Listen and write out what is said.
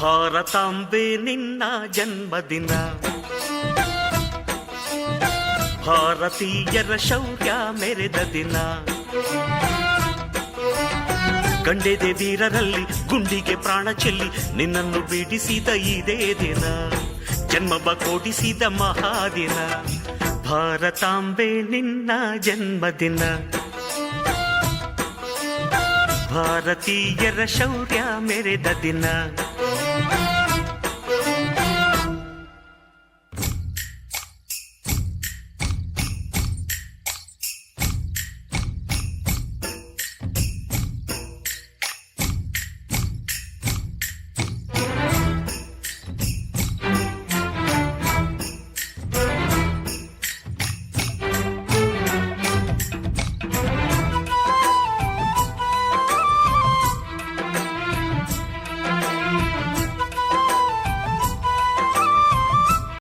ಭಾರತಾಂಬೆ ನಿನ್ನ ಜನ್ಮದಿನ, ಭಾರತೀಯರ ಶೌರ್ಯ ಮೆರೆದ ದಿನ. ಗಂಡೆದೆ ವೀರರಲ್ಲಿ ಗುಂಡಿಗೆ ಪ್ರಾಣ ಚೆಲ್ಲಿ ನಿನ್ನನ್ನು ಬಿಡಿಸಿದ ಇದೇ ದಿನ, ಜನ್ಮವ ಕೊಡಿಸಿದ ಮಹಾದಿನ. ಭಾರತಾಂಬೆ ನಿನ್ನ ಜನ್ಮದಿನ, ಭಾರತೀಯರ ಶೌರ್ಯ ಮೆರೆದ ದಿನ.